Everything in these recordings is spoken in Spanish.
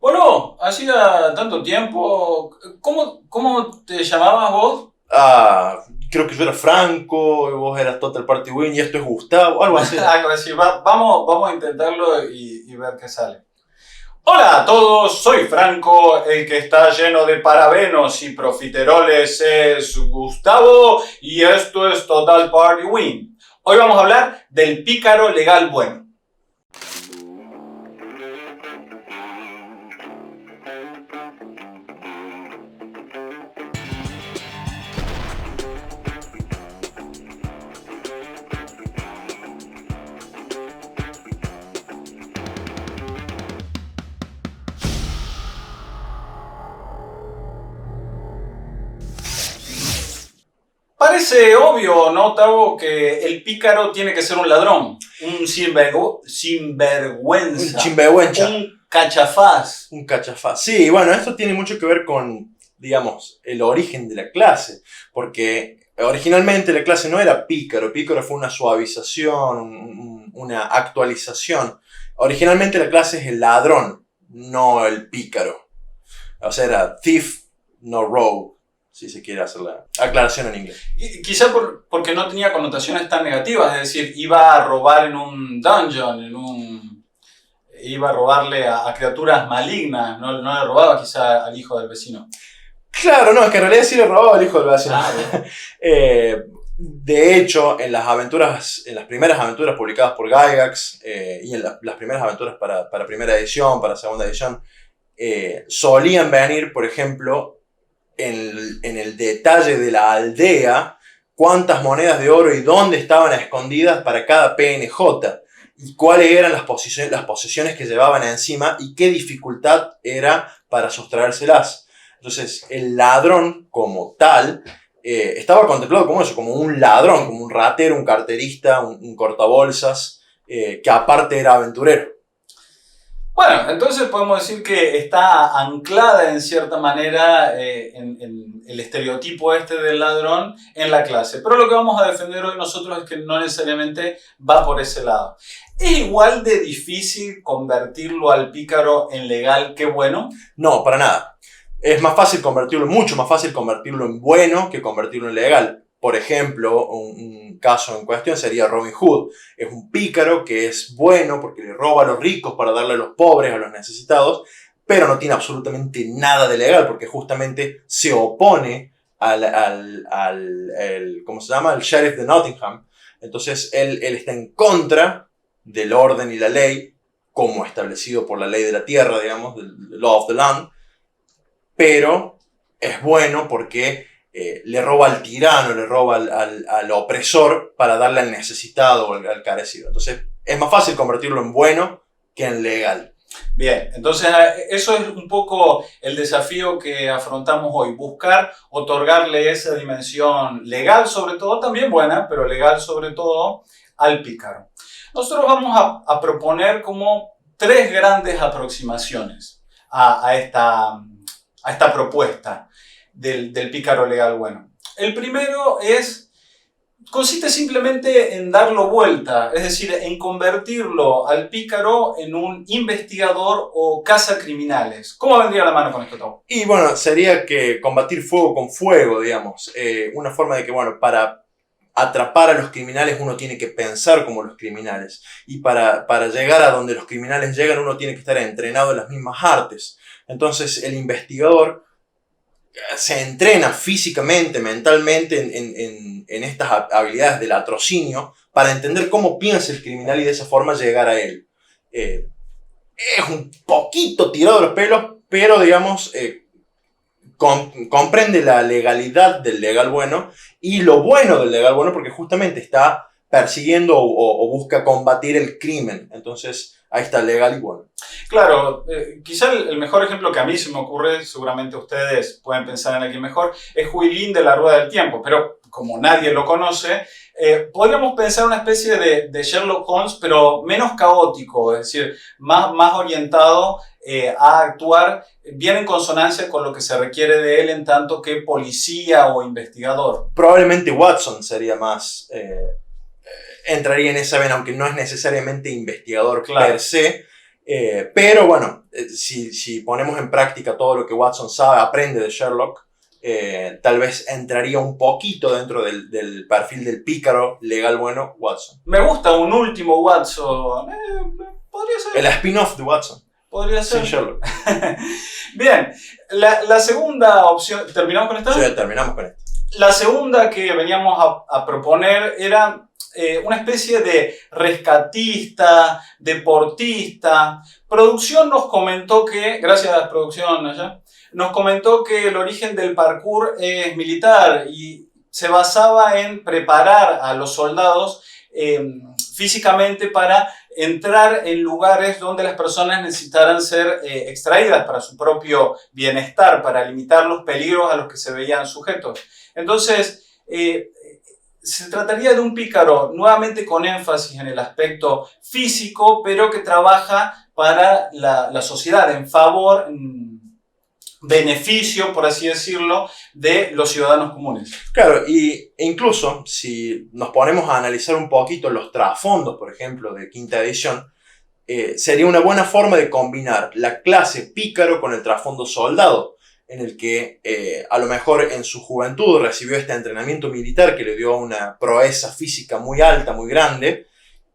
Bueno, hacía tanto tiempo. ¿Cómo te llamabas vos? Ah, creo que yo era Franco, y vos eras Total Party Win y esto es Gustavo, algo así era. Algo así. Vamos a intentarlo y ver qué sale. Hola a todos, soy Franco, el que está lleno de parabenos y profiteroles es Gustavo y esto es Total Party Win. Hoy vamos a hablar del pícaro legal bueno. Parece obvio, ¿no, Tavo? Que el pícaro tiene que ser un ladrón, un Un sinvergüenza, chimbehuencha, un cachafaz. un cachafaz. Sí, bueno, esto tiene mucho que ver con, digamos, el origen de la clase, porque originalmente la clase no era pícaro, pícaro fue una suavización, una actualización. Originalmente la clase es el ladrón, no el pícaro. O sea, era thief, no rogue, si se quiere hacer la aclaración en inglés. Quizá porque no tenía connotaciones tan negativas, es decir, iba a robar en un dungeon, iba a robarle a criaturas malignas, no le robaba quizá al hijo del vecino. Claro, no, es que en realidad sí le robaba al hijo del vecino. Ah, De hecho, en las aventuras, en las primeras aventuras publicadas por Gygax y en las primeras aventuras para primera edición, para segunda edición, solían venir, por ejemplo, en el detalle de la aldea, cuántas monedas de oro y dónde estaban escondidas para cada PNJ, y cuáles eran las posesiones que llevaban encima y qué dificultad era para sustraérselas. Entonces, el ladrón como tal estaba contemplado como eso, como un ladrón, como un ratero, un carterista, un cortabolsas, que aparte era aventurero. bueno, entonces podemos decir que está anclada en cierta manera en el estereotipo este del ladrón en la clase. Pero lo que vamos a defender hoy nosotros es que no necesariamente va por ese lado. ¿Es igual de difícil convertirlo al pícaro en legal que bueno? No, para nada. Es más fácil convertirlo, mucho más fácil convertirlo en bueno que convertirlo en legal. Por ejemplo, un caso en cuestión sería Robin Hood. Es un pícaro que es bueno porque le roba a los ricos para darle a los pobres, a los necesitados, pero no tiene absolutamente nada de legal porque justamente se opone ¿cómo se llama? Al sheriff de Nottingham. Entonces él está en contra del orden y la ley como establecido por la ley de la tierra, digamos, del law of the land, pero es bueno porque le roba al tirano, le roba al opresor para darle al necesitado o al carecido. Entonces es más fácil convertirlo en bueno que en legal. Bien, entonces eso es un poco el desafío que afrontamos hoy, buscar otorgarle esa dimensión legal sobre todo, también buena, pero legal sobre todo, al pícaro. Nosotros vamos a proponer como tres grandes aproximaciones a esta propuesta del pícaro legal bueno. El primero consiste simplemente en darlo vuelta, es decir, en convertirlo al pícaro en un investigador o cazacriminales. ¿Cómo vendría la mano con esto, Tom? Y bueno, sería que combatir fuego con fuego, digamos. Una forma de que, bueno, para atrapar a los criminales uno tiene que pensar como los criminales. Y para llegar a donde los criminales llegan uno tiene que estar entrenado en las mismas artes. Entonces el investigador se entrena físicamente, mentalmente en estas habilidades del latrocinio para entender cómo piensa el criminal y de esa forma llegar a él. Es un poquito tirado de los pelos, pero digamos, comprende la legalidad del legal bueno y lo bueno del legal bueno porque justamente está persiguiendo o busca combatir el crimen. Entonces ahí está legal y bueno. Claro, quizá el mejor ejemplo que a mí se me ocurre, seguramente ustedes pueden pensar en alguien mejor, es Huilin de la Rueda del Tiempo, pero como nadie lo conoce, podríamos pensar una especie de Sherlock Holmes, pero menos caótico, es decir, más orientado a actuar bien en consonancia con lo que se requiere de él en tanto que policía o investigador. Probablemente Watson sería más... entraría en esa vena, aunque no es necesariamente investigador Claro. per se. Pero bueno, si ponemos en práctica todo lo que Watson sabe, aprende de Sherlock, tal vez entraría un poquito dentro del perfil del pícaro legal bueno Watson. Me gusta un último Watson. Podría ser. El spin-off de Watson. Podría ser. Sin Sherlock. Bien, la segunda opción, ¿terminamos con esta? Sí, terminamos con esto. La segunda que veníamos a proponer era una especie de rescatista, deportista. Producción nos comentó que, gracias producción allá, nos comentó que el origen del parkour es militar y se basaba en preparar a los soldados físicamente para entrar en lugares donde las personas necesitaran ser extraídas para su propio bienestar, para limitar los peligros a los que se veían sujetos. Entonces, se trataría de un pícaro nuevamente con énfasis en el aspecto físico, pero que trabaja para la sociedad, en favor, beneficio, por así decirlo, de los ciudadanos comunes. Claro, e incluso si nos ponemos a analizar un poquito los trasfondos, por ejemplo, de quinta edición, sería una buena forma de combinar la clase pícaro con el trasfondo soldado, en el que a lo mejor en su juventud recibió este entrenamiento militar que le dio una proeza física muy alta, muy grande,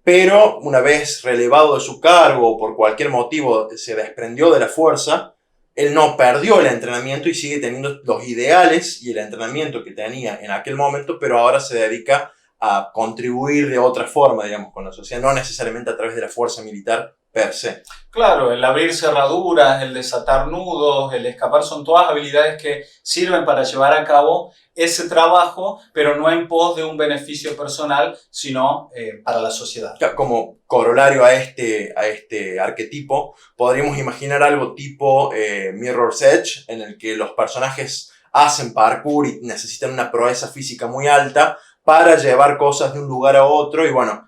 pero una vez relevado de su cargo o por cualquier motivo se desprendió de la fuerza, él no perdió el entrenamiento y sigue teniendo los ideales y el entrenamiento que tenía en aquel momento, pero ahora se dedica a contribuir de otra forma, digamos, con la sociedad, no necesariamente a través de la fuerza militar per se. Claro, el abrir cerraduras, el desatar nudos, el escapar son todas habilidades que sirven para llevar a cabo ese trabajo, pero no en pos de un beneficio personal, sino para la sociedad. Como corolario a este arquetipo, podríamos imaginar algo tipo Mirror's Edge, en el que los personajes hacen parkour y necesitan una proeza física muy alta para llevar cosas de un lugar a otro, y bueno,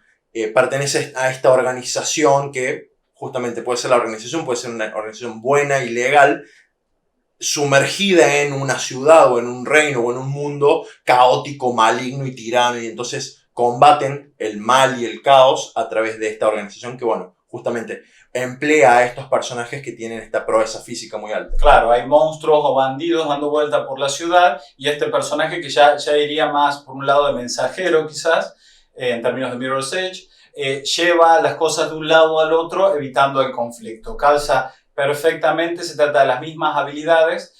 pertenece a esta organización que justamente puede ser la organización, puede ser una organización buena y legal, sumergida en una ciudad o en un reino o en un mundo caótico, maligno y tirano, y entonces combaten el mal y el caos a través de esta organización que, bueno, justamente emplea a estos personajes que tienen esta proeza física muy alta. Claro, hay monstruos o bandidos dando vuelta por la ciudad y este personaje que ya iría más por un lado de mensajero quizás, en términos de Mirror's Edge, lleva las cosas de un lado al otro evitando el conflicto. Calza perfectamente, se trata de las mismas habilidades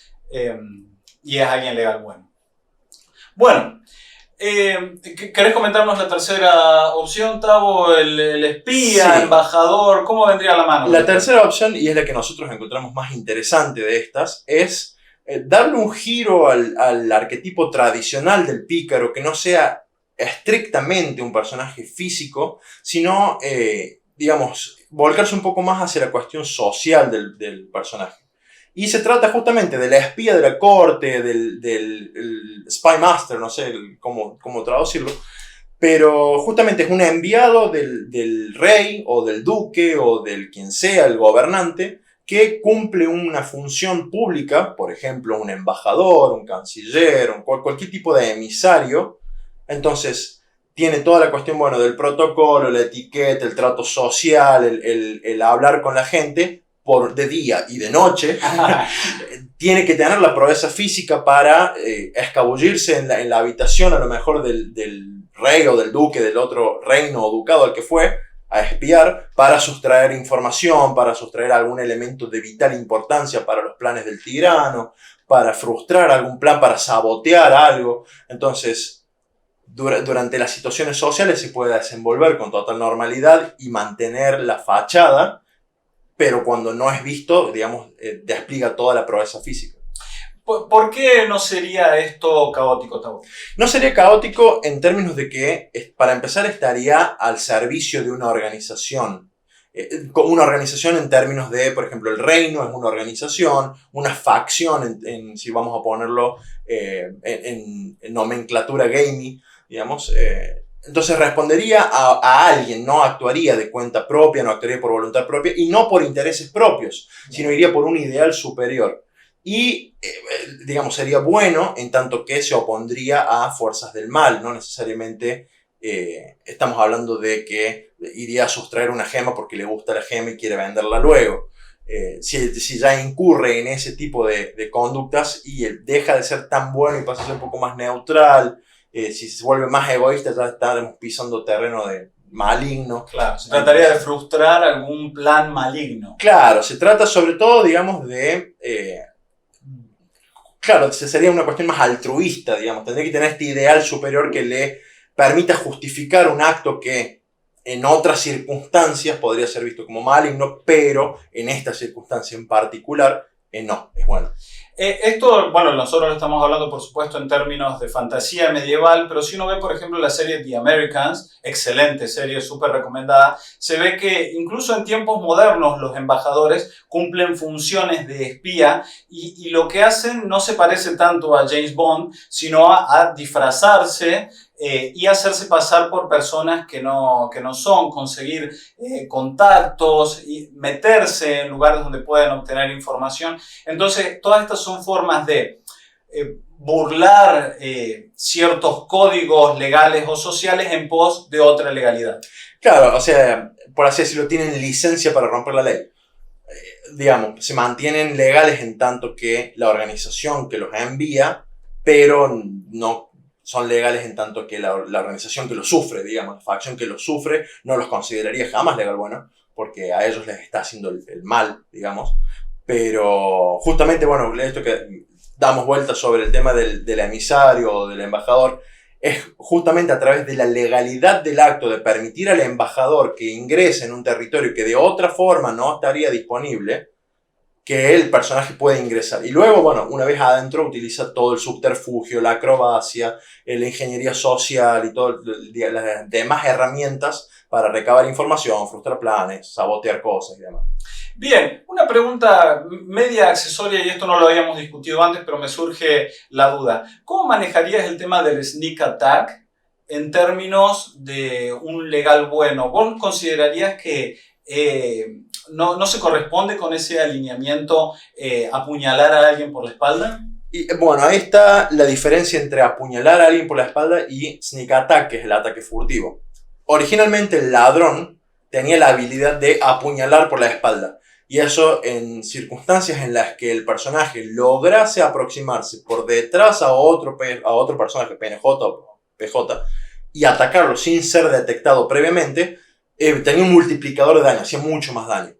y es alguien legal bueno. Bueno, ¿querés comentarnos la tercera opción, Tavo? El espía, sí. Embajador, ¿cómo vendría a la mano? La tercera opción, y es la que nosotros encontramos más interesante de estas, es darle un giro al arquetipo tradicional del pícaro, que no sea estrictamente un personaje físico, sino, digamos, volcarse un poco más hacia la cuestión social del personaje. Y se trata justamente del espía de la corte, del spy master, no sé cómo traducirlo, pero justamente es un enviado del rey o del duque o del quien sea, el gobernante, que cumple una función pública, por ejemplo, un embajador, un canciller, cualquier tipo de emisario. Entonces, tiene toda la cuestión, bueno, del protocolo, la etiqueta, el trato social, el hablar con la gente de día y de noche. Tiene que tener la proeza física para escabullirse en la habitación, a lo mejor del rey o del duque del otro reino o ducado al que fue, a espiar para sustraer información, para sustraer algún elemento de vital importancia para los planes del tirano, para frustrar algún plan, para sabotear algo. Entonces, durante las situaciones sociales se puede desenvolver con total normalidad y mantener la fachada, pero cuando no es visto, digamos, despliega toda la proeza física. ¿Por qué no sería esto caótico, Tavo? No sería caótico en términos de que, para empezar, estaría al servicio de una organización. Una organización en términos de, por ejemplo, el reino es una organización, una facción, si vamos a ponerlo en nomenclatura gaming, digamos. Entonces respondería a alguien, no actuaría de cuenta propia, no actuaría por voluntad propia y no por intereses propios, sino iría por un ideal superior. Y, digamos, sería bueno en tanto que se opondría a fuerzas del mal, no necesariamente estamos hablando de que iría a sustraer una gema porque le gusta la gema y quiere venderla luego. Si ya incurre en ese tipo de conductas y deja de ser tan bueno y pasa a ser un poco más neutral, si se vuelve más egoísta, ya estaremos pisando terreno de maligno. Claro, se trataría de frustrar algún plan maligno. Claro, se trata sobre todo, digamos, de... claro, sería una cuestión más altruista, digamos. Tendría que tener este ideal superior que le permita justificar un acto que en otras circunstancias podría ser visto como maligno, pero en esta circunstancia en particular, no, es bueno. Esto, bueno, nosotros lo estamos hablando, por supuesto, en términos de fantasía medieval, pero si uno ve, por ejemplo, la serie The Americans, excelente serie, súper recomendada, se ve que incluso en tiempos modernos los embajadores cumplen funciones de espía y lo que hacen no se parece tanto a James Bond, sino a disfrazarse y hacerse pasar por personas que no son, conseguir contactos y meterse en lugares donde puedan obtener información. Entonces, todas estas son formas de burlar ciertos códigos legales o sociales en pos de otra legalidad. Claro, o sea, por así decirlo, tienen licencia para romper la ley. Digamos, se mantienen legales en tanto que la organización que los envía, pero no son legales en tanto que la organización que los sufre, digamos, la facción que los sufre, no los consideraría jamás legal bueno, porque a ellos les está haciendo el mal, digamos. Pero justamente, bueno, esto que damos vueltas sobre el tema del emisario o del embajador, es justamente a través de la legalidad del acto de permitir al embajador que ingrese en un territorio que de otra forma no estaría disponible, que el personaje puede ingresar. Y luego, bueno, una vez adentro utiliza todo el subterfugio, la acrobacia, la ingeniería social y todas las demás herramientas para recabar información, frustrar planes, sabotear cosas y demás. Bien, una pregunta media accesoria, y esto no lo habíamos discutido antes, pero me surge la duda. ¿Cómo manejarías el tema del sneak attack en términos de un legal bueno? ¿Vos considerarías que no se corresponde con ese alineamiento apuñalar a alguien por la espalda? Y bueno, ahí está la diferencia entre apuñalar a alguien por la espalda y sneak attack, que es el ataque furtivo. Originalmente el ladrón tenía la habilidad de apuñalar por la espalda. Y eso en circunstancias en las que el personaje lograse aproximarse por detrás a otro personaje, PNJ o PJ, y atacarlo sin ser detectado previamente, tenía un multiplicador de daño, hacía mucho más daño.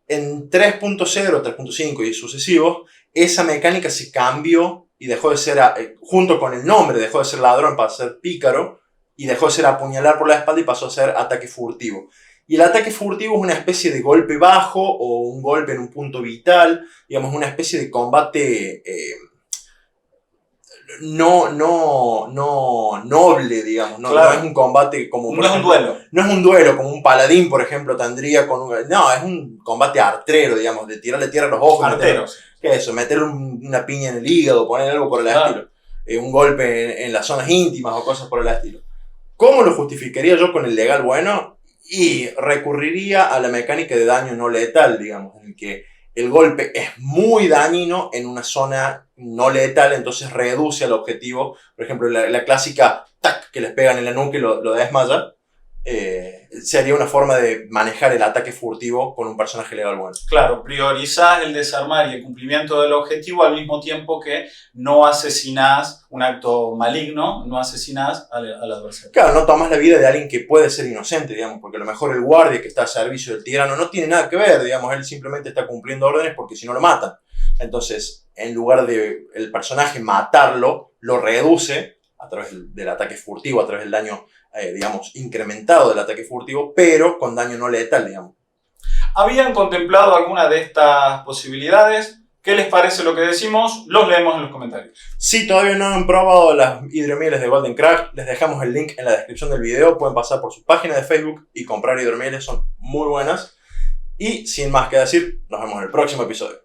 En 3.0, 3.5 y sucesivos, esa mecánica se cambió y dejó de ser, junto con el nombre, dejó de ser ladrón para ser pícaro, y dejó de ser apuñalar por la espalda y pasó a ser ataque furtivo. Y el ataque furtivo es una especie de golpe bajo o un golpe en un punto vital, digamos, una especie de combate no noble, digamos, Claro. No es un combate como... No es un duelo. No es un duelo como un paladín, por ejemplo, tendría con un... No, es un combate artrero, digamos, de tirarle tierra a los ojos. Arteros. ¿Qué es eso? Meterle una piña en el hígado, poner algo por el estilo. Un golpe en las zonas íntimas o cosas por el estilo. ¿Cómo lo justificaría yo con el legal bueno? Y recurriría a la mecánica de daño no letal, digamos, en el que el golpe es muy dañino en una zona no letal, entonces reduce al objetivo. Por ejemplo, la clásica tac que les pegan en la nuca y lo desmaya, sería una forma de manejar el ataque furtivo con un personaje legal bueno. Claro, priorizás el desarmar y el cumplimiento del objetivo al mismo tiempo que no asesinás un acto maligno, no asesinás al adversario. Claro, no tomas la vida de alguien que puede ser inocente, digamos, porque a lo mejor el guardia que está al servicio del tirano no tiene nada que ver, digamos, él simplemente está cumpliendo órdenes porque si no lo matan. Entonces, en lugar de el personaje matarlo, lo reduce a través del ataque furtivo, a través del daño, digamos, incrementado del ataque furtivo, pero con daño no letal, digamos. ¿Habían contemplado alguna de estas posibilidades? ¿Qué les parece lo que decimos? Los leemos en los comentarios. Si todavía no han probado las hidromieles de Golden Craft, les dejamos el link en la descripción del video. Pueden pasar por su página de Facebook y comprar hidromieles, son muy buenas. Y sin más que decir, nos vemos en el próximo episodio.